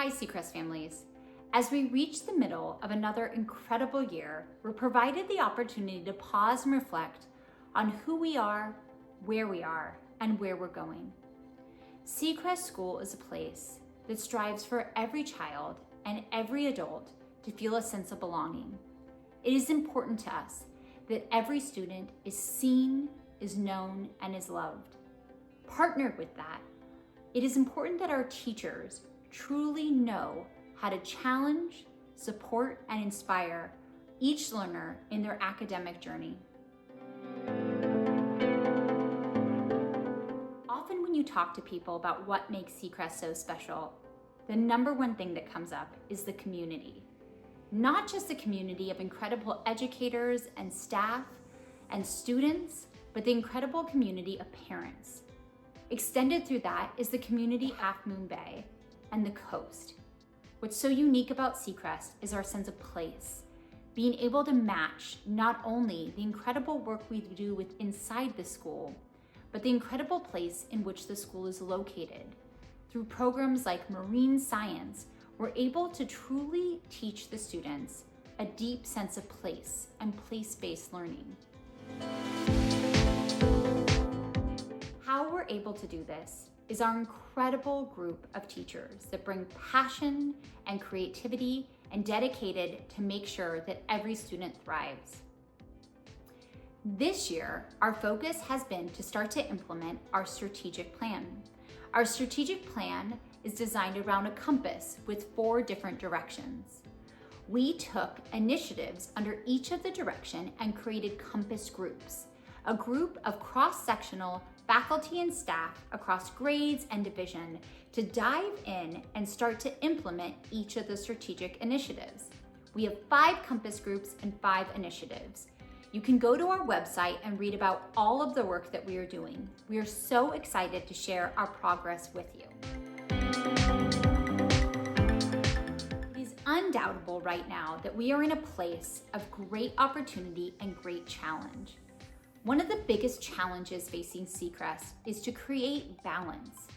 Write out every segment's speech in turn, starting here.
Hi, Sea Crest families. As we reach the middle of another incredible year, we're provided the opportunity to pause and reflect on who we are, and where we're going. Sea Crest School is a place that strives for every child and every adult to feel a sense of belonging. It is important to us that every student is seen, is known, and is loved. Partnered with that, it is important that our teachers truly know how to challenge, support, and inspire each learner in their academic journey. Often when you talk to people about what makes Sea Crest so special, the number one thing that comes up is the community. Not just the community of incredible educators and staff and students, but the incredible community of parents. Extended through that is the community Half Moon Bay and the coast. What's so unique about Sea Crest is our sense of place, being able to match not only the incredible work we do inside the school, but the incredible place in which the school is located. Through programs like marine science, we're able to truly teach the students a deep sense of place and place-based learning. How we're able to do this is our incredible group of teachers that bring passion and creativity and dedicated to make sure that every student thrives. This year, our focus has been to start to implement our strategic plan. Our strategic plan is designed around a compass with 4 different directions. We took initiatives under each of the direction and created compass groups, a group of cross-sectional faculty and staff across grades and division to dive in and start to implement each of the strategic initiatives. We have 5 compass groups and 5 initiatives. You can go to our website and read about all of the work that we are doing. We are so excited to share our progress with you. It is undoubtable right now that we are in a place of great opportunity and great challenge. One of the biggest challenges facing Sea Crest is to create balance.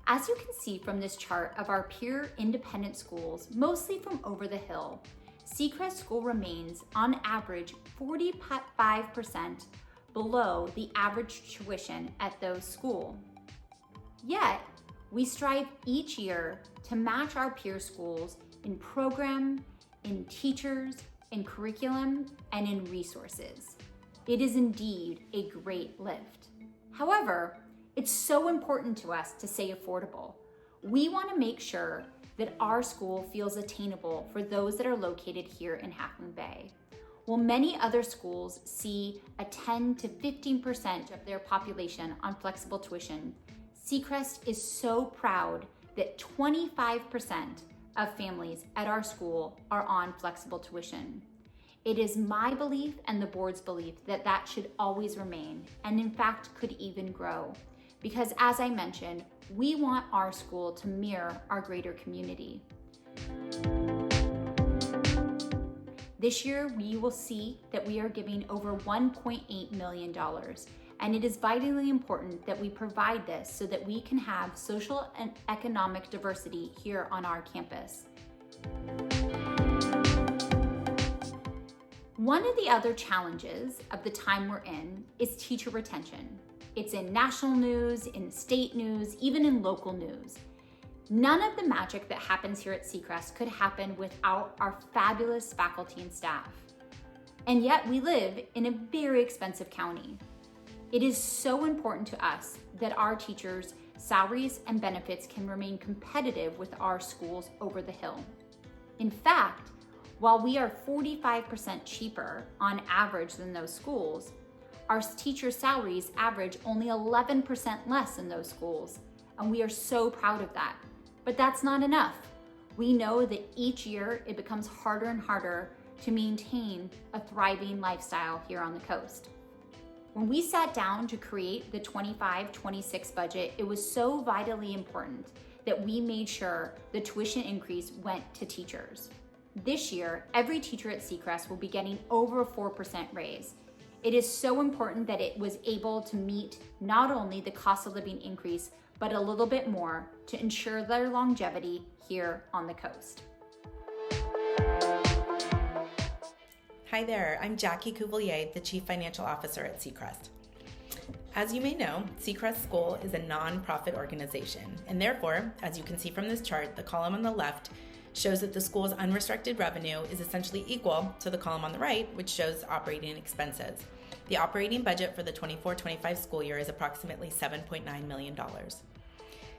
As you can see from this chart of our peer independent schools, mostly from over the hill, Sea Crest School remains on average 45% below the average tuition at those schools. Yet, we strive each year to match our peer schools in program, in teachers, in curriculum, and in resources. It is indeed a great lift. However, it's so important to us to stay affordable. We want to make sure that our school feels attainable for those that are located here in Half Moon Bay. While many other schools see a 10 to 15% of their population on flexible tuition, Sea Crest is so proud that 25% of families at our school are on flexible tuition. It is my belief and the board's belief that that should always remain, and in fact could even grow. Because as I mentioned, we want our school to mirror our greater community. This year, we will see that we are giving over $1.8 million, and it is vitally important that we provide this so that we can have social and economic diversity here on our campus. One of the other challenges of the time we're in is teacher retention. It's in national news, in state news, even in local news. None of the magic that happens here at Sea Crest could happen without our fabulous faculty and staff. And yet we live in a very expensive county. It is so important to us that our teachers' salaries and benefits can remain competitive with our schools over the hill. In fact, while we are 45% cheaper on average than those schools, our teacher salaries average only 11% less than those schools, and we are so proud of that. But that's not enough. We know that each year it becomes harder and harder to maintain a thriving lifestyle here on the coast. When we sat down to create the 25-26 budget, it was so vitally important that we made sure the tuition increase went to teachers. This year, every teacher at Sea Crest will be getting over a 4% raise. It is so important that it was able to meet not only the cost of living increase, but a little bit more to ensure their longevity here on the coast. Hi there, I'm Jackie Couvelier, the Chief Financial Officer at Sea Crest. As you may know, Sea Crest School is a non-profit organization, and therefore, as you can see from this chart, the column on the left shows that the school's unrestricted revenue is essentially equal to the column on the right, which shows operating expenses. The operating budget for the 24-25 school year is approximately $7.9 million.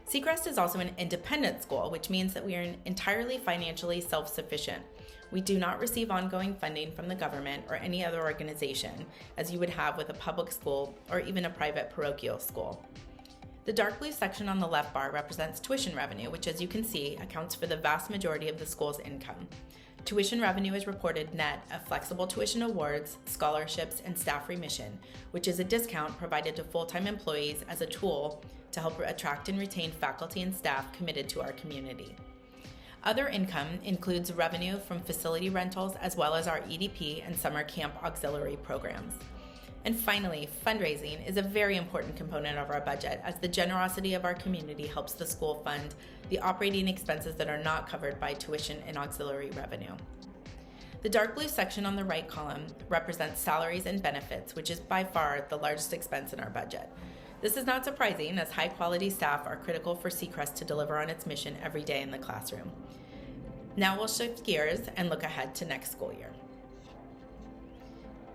Sea Crest is also an independent school, which means that we are entirely financially self-sufficient. We do not receive ongoing funding from the government or any other organization, as you would have with a public school or even a private parochial school. The dark blue section on the left bar represents tuition revenue, which, as you can see, accounts for the vast majority of the school's income. Tuition revenue is reported net of flexible tuition awards, scholarships, and staff remission, which is a discount provided to full-time employees as a tool to help attract and retain faculty and staff committed to our community. Other income includes revenue from facility rentals as well as our EDP and summer camp auxiliary programs. And finally, fundraising is a very important component of our budget, as the generosity of our community helps the school fund the operating expenses that are not covered by tuition and auxiliary revenue. The dark blue section on the right column represents salaries and benefits, which is by far the largest expense in our budget. This is not surprising, as high-quality staff are critical for Sea Crest to deliver on its mission every day in the classroom. Now we'll shift gears and look ahead to next school year.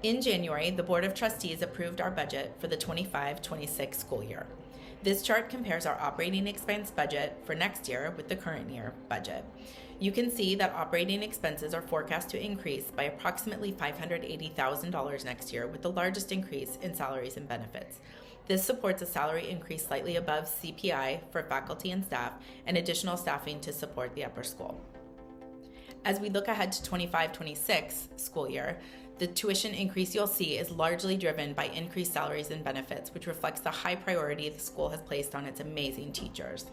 In January, the Board of Trustees approved our budget for the 25-26 school year. This chart compares our operating expense budget for next year with the current year budget. You can see that operating expenses are forecast to increase by approximately $580,000 next year, with the largest increase in salaries and benefits. This supports a salary increase slightly above CPI for faculty and staff and additional staffing to support the upper school. As we look ahead to 25-26 school year, the tuition increase you'll see is largely driven by increased salaries and benefits, which reflects the high priority the school has placed on its amazing teachers.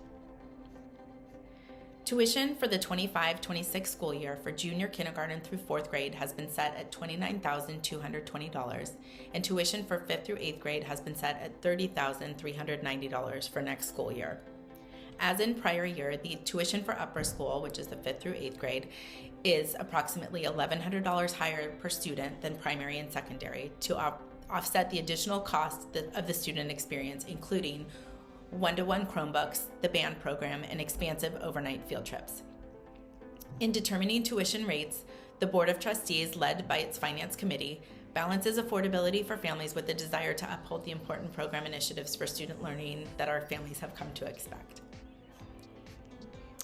Tuition for the 25-26 school year for junior kindergarten through 4th grade has been set at $29,220, and tuition for 5th through 8th grade has been set at $30,390 for next school year. As in prior year, the tuition for upper school, which is the 5th through 8th grade, is approximately $1,100 higher per student than primary and secondary to offset the additional cost of the student experience, including one-to-one Chromebooks, the band program, and expansive overnight field trips. In determining tuition rates, the Board of Trustees, led by its Finance Committee, balances affordability for families with the desire to uphold the important program initiatives for student learning that our families have come to expect.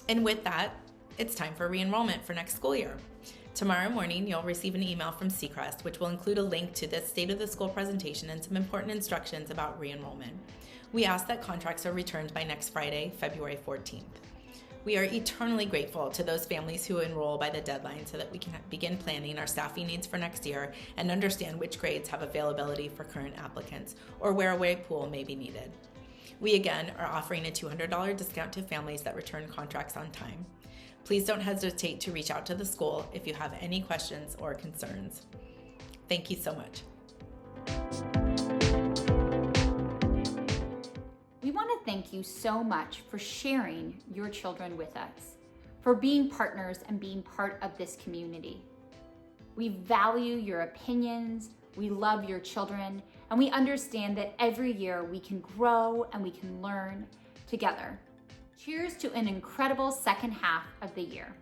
And with that, it's time for re-enrollment for next school year. Tomorrow morning, you'll receive an email from Sea Crest, which will include a link to this State of the School presentation and some important instructions about re-enrollment. We ask that contracts are returned by next Friday, February 14th. We are eternally grateful to those families who enroll by the deadline so that we can begin planning our staffing needs for next year and understand which grades have availability for current applicants or where a waiting pool may be needed. We again are offering a $200 discount to families that return contracts on time. Please don't hesitate to reach out to the school if you have any questions or concerns. Thank you so much. We want to thank you so much for sharing your children with us, for being partners and being part of this community. We value your opinions, we love your children, and we understand that every year we can grow and we can learn together. Cheers to an incredible second half of the year.